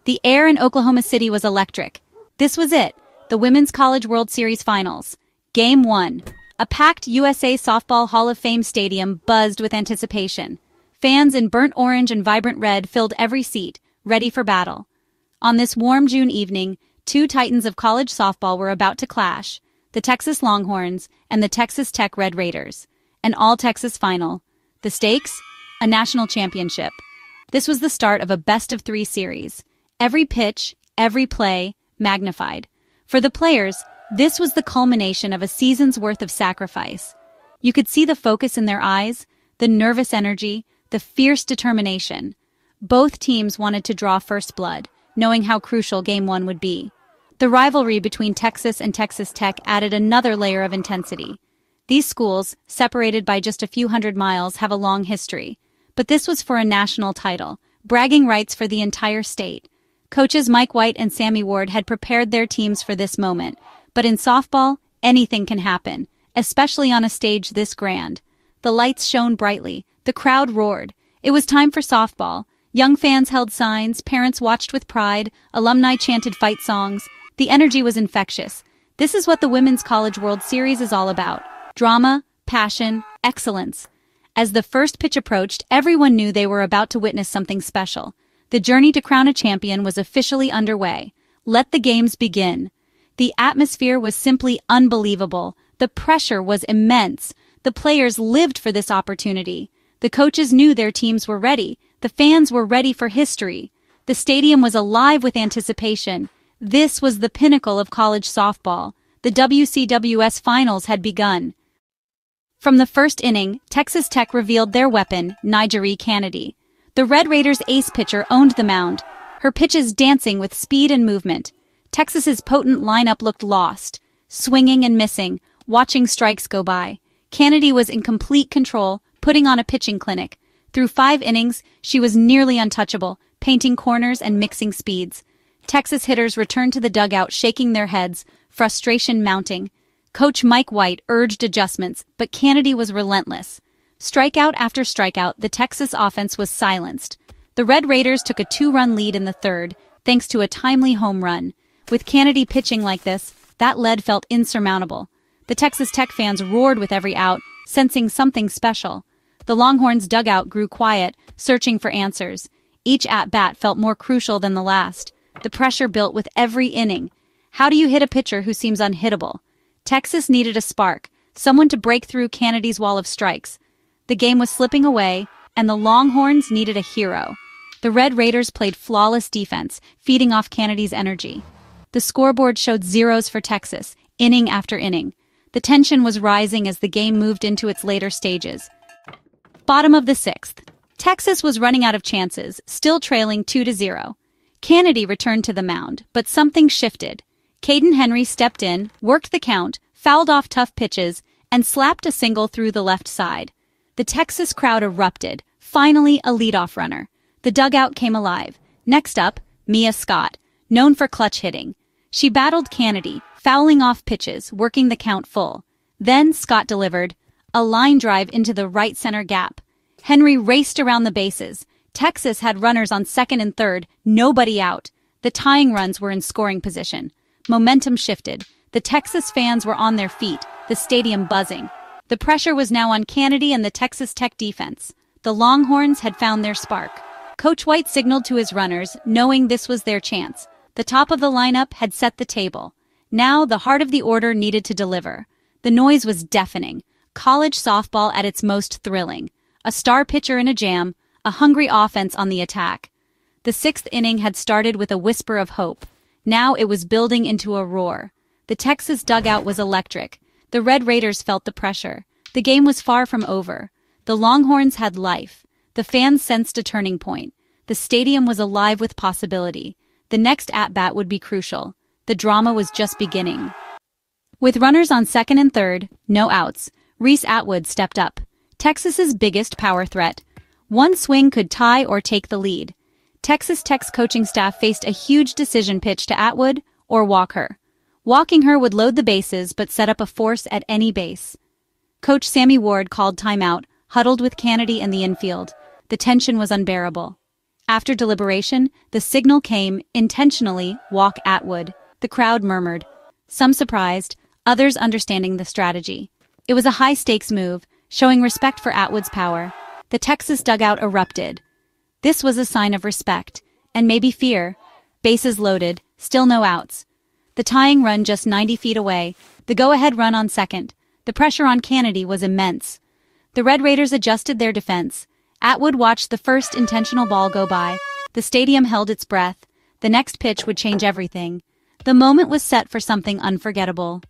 The air in Oklahoma City was electric. This was it, the Women's College World Series Finals. Game 1. A packed USA Softball Hall of Fame stadium buzzed with anticipation. Fans in burnt orange and vibrant red filled every seat, ready for battle. On this warm June evening, two titans of college softball were about to clash, the Texas Longhorns and the Texas Tech Red Raiders. An all-Texas final. The stakes? A national championship. This was the start of a best-of-3 series. Every pitch, every play, magnified. For the players, this was the culmination of a season's worth of sacrifice. You could see the focus in their eyes, the nervous energy, the fierce determination. Both teams wanted to draw first blood, knowing how crucial Game 1 would be. The rivalry between Texas and Texas Tech added another layer of intensity. These schools, separated by just a few hundred miles, have a long history. But this was for a national title, bragging rights for the entire state. Coaches Mike White and Sammy Ward had prepared their teams for this moment. But in softball, anything can happen, especially on a stage this grand. The lights shone brightly. The crowd roared. It was time for softball. Young fans held signs, parents watched with pride, alumni chanted fight songs. The energy was infectious. This is what the Women's College World Series is all about. Drama, passion, excellence. As the first pitch approached, everyone knew they were about to witness something special. The journey to crown a champion was officially underway. Let the games begin. The atmosphere was simply unbelievable. The pressure was immense. The players lived for this opportunity. The coaches knew their teams were ready. The fans were ready for history. The stadium was alive with anticipation. This was the pinnacle of college softball. The WCWS finals had begun. From the first inning, Texas Tech revealed their weapon, NiJareeCanady. The Red Raiders' ace pitcher owned the mound, her pitches dancing with speed and movement. Texas's potent lineup looked lost, swinging and missing, watching strikes go by. Canady was in complete control, putting on a pitching clinic. Through 5 innings, she was nearly untouchable, painting corners and mixing speeds. Texas hitters returned to the dugout shaking their heads, frustration mounting. Coach Mike White urged adjustments, but Canady was relentless. Strikeout after strikeout, the Texas offense was silenced. The Red Raiders took a 2-run lead in the third, thanks to a timely home run. With Canady pitching like this, that lead felt insurmountable. The Texas Tech fans roared with every out, sensing something special. The Longhorns' dugout grew quiet, searching for answers. Each at-bat felt more crucial than the last. The pressure built with every inning. How do you hit a pitcher who seems unhittable? Texas needed a spark, someone to break through Canady's wall of strikes. The game was slipping away, and the Longhorns needed a hero. The Red Raiders played flawless defense, feeding off Canady's energy. The scoreboard showed zeros for Texas, inning after inning. The tension was rising as the game moved into its later stages. Bottom of the 6th. Texas was running out of chances, still trailing 2-0. Canady returned to the mound, but something shifted. Caden Henry stepped in, worked the count, fouled off tough pitches, and slapped a single through the left side. The Texas crowd erupted, finally a leadoff runner. The dugout came alive. Next up, Mia Scott, known for clutch hitting. She battled Canady, fouling off pitches, working the count full. Then Scott delivered a line drive into the right center gap. Henry raced around the bases. Texas had runners on second and third, nobody out. The tying runs were in scoring position. Momentum shifted. The Texas fans were on their feet, the stadium buzzing. The pressure was now on Canady and the Texas Tech defense. The Longhorns had found their spark. Coach White signaled to his runners, knowing this was their chance. The top of the lineup had set the table. Now the heart of the order needed to deliver. The noise was deafening. College softball at its most thrilling. A star pitcher in a jam, a hungry offense on the attack. The 6th inning had started with a whisper of hope. Now it was building into a roar. The Texas dugout was electric. The Red Raiders felt the pressure. The game was far from over. The Longhorns had life. The fans sensed a turning point. The stadium was alive with possibility. The next at-bat would be crucial. The drama was just beginning. With runners on second and third, no outs, Reese Atwood stepped up. Texas's biggest power threat. One swing could tie or take the lead. Texas Tech's coaching staff faced a huge decision pitch to Atwood or walk her. Walking her would load the bases but set up a force at any base. Coach Sammy Ward called timeout, huddled with Canady in the infield. The tension was unbearable. After deliberation, the signal came, intentionally, walk Atwood. The crowd murmured, some surprised, others understanding the strategy. It was a high-stakes move, showing respect for Atwood's power. The Texas dugout erupted. This was a sign of respect, and maybe fear. Bases loaded, still no outs. The tying run just 90 feet away, the go-ahead run on second. The pressure on Canady was immense. The Red Raiders adjusted their defense. Atwood watched the first intentional ball go by. The stadium held its breath. The next pitch would change everything. The moment was set for something unforgettable.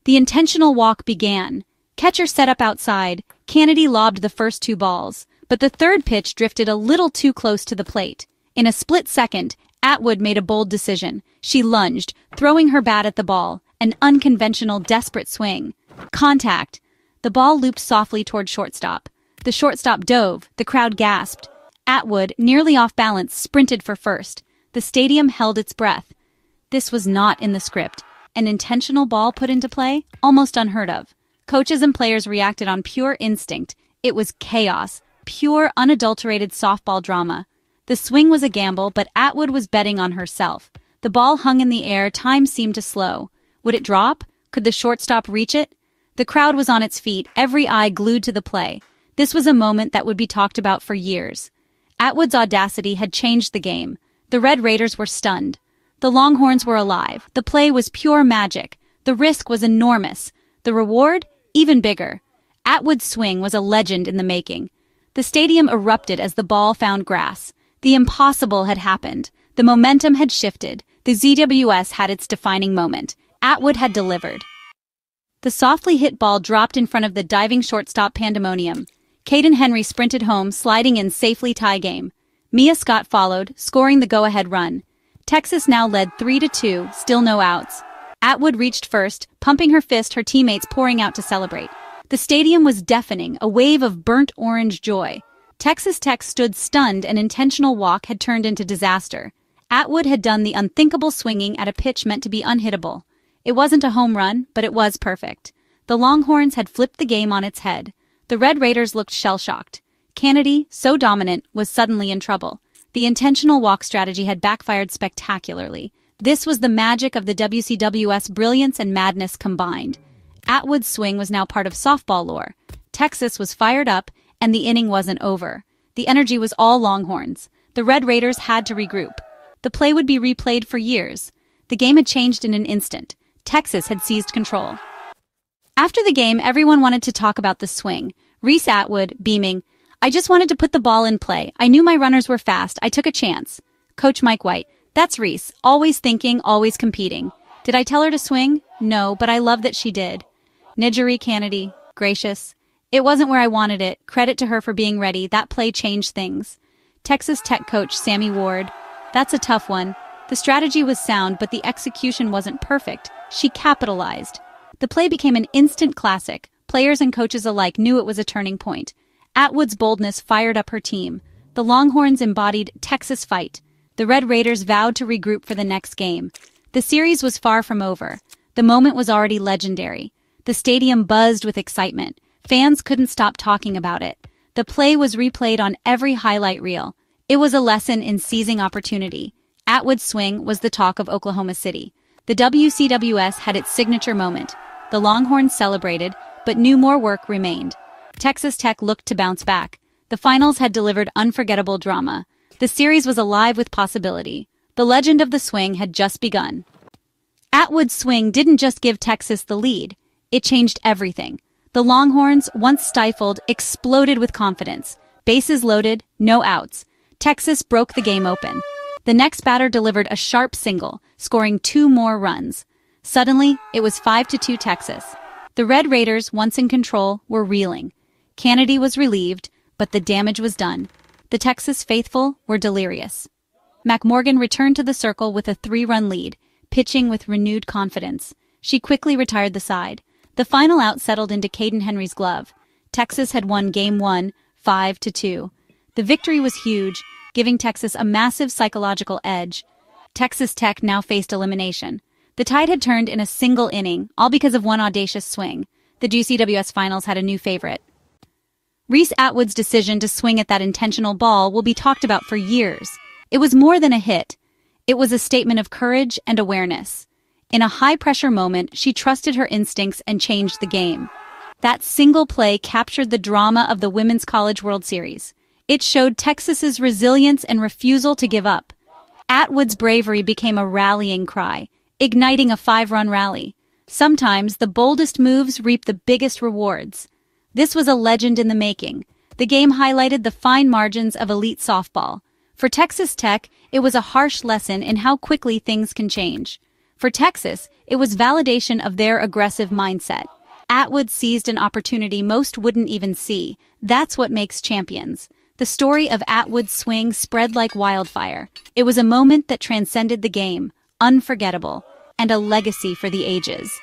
The intentional walk began. Catcher set up outside. Canady lobbed the first two balls, but the third pitch drifted a little too close to the plate. In a split second, Atwood made a bold decision. She lunged, throwing her bat at the ball, an unconventional, desperate swing. Contact. The ball looped softly toward shortstop. The shortstop dove. The crowd gasped. Atwood, nearly off balance, sprinted for first. The stadium held its breath. This was not in the script. An intentional ball put into play? Almost unheard of. Coaches and players reacted on pure instinct. It was chaos. Pure, unadulterated softball drama. The swing was a gamble, but Atwood was betting on herself. The ball hung in the air, time seemed to slow. Would it drop? Could the shortstop reach it? The crowd was on its feet, every eye glued to the play. This was a moment that would be talked about for years. Atwood's audacity had changed the game. The Red Raiders were stunned. The Longhorns were alive. The play was pure magic. The risk was enormous. The reward? Even bigger. Atwood's swing was a legend in the making. The stadium erupted as the ball found grass. The impossible had happened. The momentum had shifted. The ZWS had its defining moment. Atwood had delivered. The softly hit ball dropped in front of the diving shortstop pandemonium. Caden Henry sprinted home, sliding in safely tie game. Mia Scott followed, scoring the go-ahead run. Texas now led 3-2, still no outs. Atwood reached first, pumping her fist, her teammates pouring out to celebrate. The stadium was deafening, a wave of burnt orange joy. Texas Tech stood stunned, an intentional walk had turned into disaster. Atwood had done the unthinkable, swinging at a pitch meant to be unhittable. It wasn't a home run, but it was perfect. The Longhorns had flipped the game on its head. The Red Raiders looked shell-shocked. Canady, so dominant, was suddenly in trouble. The intentional walk strategy had backfired spectacularly. This was the magic of the WCWS brilliance and madness combined. Atwood's swing was now part of softball lore. Texas was fired up, and the inning wasn't over. The energy was all Longhorns. The Red Raiders had to regroup. The play would be replayed for years. The game had changed in an instant. Texas had seized control. After the game, everyone wanted to talk about the swing. Reese Atwood, beaming, "I just wanted to put the ball in play. I knew my runners were fast. I took a chance." Coach Mike White, "That's Reese. Always thinking, always competing. Did I tell her to swing? No, but I love that she did." NiJareeCanady, gracious. "It wasn't where I wanted it. Credit to her for being ready. That play changed things." Texas Tech coach Sammy Ward, "That's a tough one. The strategy was sound, but the execution wasn't perfect. She capitalized." The play became an instant classic. Players and coaches alike knew it was a turning point. Atwood's boldness fired up her team. The Longhorns embodied Texas fight. The Red Raiders vowed to regroup for the next game. The series was far from over. The moment was already legendary. The stadium buzzed with excitement. Fans couldn't stop talking about it. The play was replayed on every highlight reel. It was a lesson in seizing opportunity. Atwood's swing was the talk of Oklahoma City. The WCWS had its signature moment. The Longhorns celebrated, but knew more work remained. Texas Tech looked to bounce back. The finals had delivered unforgettable drama. The series was alive with possibility. The legend of the swing had just begun. Atwood's swing didn't just give Texas the lead. It changed everything. The Longhorns, once stifled, exploded with confidence. Bases loaded, no outs. Texas broke the game open. The next batter delivered a sharp single, scoring 2 more runs. Suddenly, it was 5-2 Texas. The Red Raiders, once in control, were reeling. Canady was relieved, but the damage was done. The Texas faithful were delirious. McMorgan returned to the circle with a 3-run lead, pitching with renewed confidence. She quickly retired the side. The final out settled into Caden Henry's glove. Texas had won Game 1, 5-2. The victory was huge, giving Texas a massive psychological edge. Texas Tech now faced elimination. The tide had turned in a single inning, all because of one audacious swing. The WCWS Finals had a new favorite. Reese Atwood's decision to swing at that intentional ball will be talked about for years. It was more than a hit. It was a statement of courage and awareness. In a high-pressure moment, she trusted her instincts and changed the game. That single play captured the drama of the Women's College World Series. It showed Texas's resilience and refusal to give up. Atwood's bravery became a rallying cry, igniting a 5-run rally. Sometimes the boldest moves reap the biggest rewards. This was a legend in the making. The game highlighted the fine margins of elite softball. For Texas Tech, it was a harsh lesson in how quickly things can change. For Texas, it was validation of their aggressive mindset. Atwood seized an opportunity most wouldn't even see. That's what makes champions. The story of Atwood's swing spread like wildfire. It was a moment that transcended the game, unforgettable, and a legacy for the ages.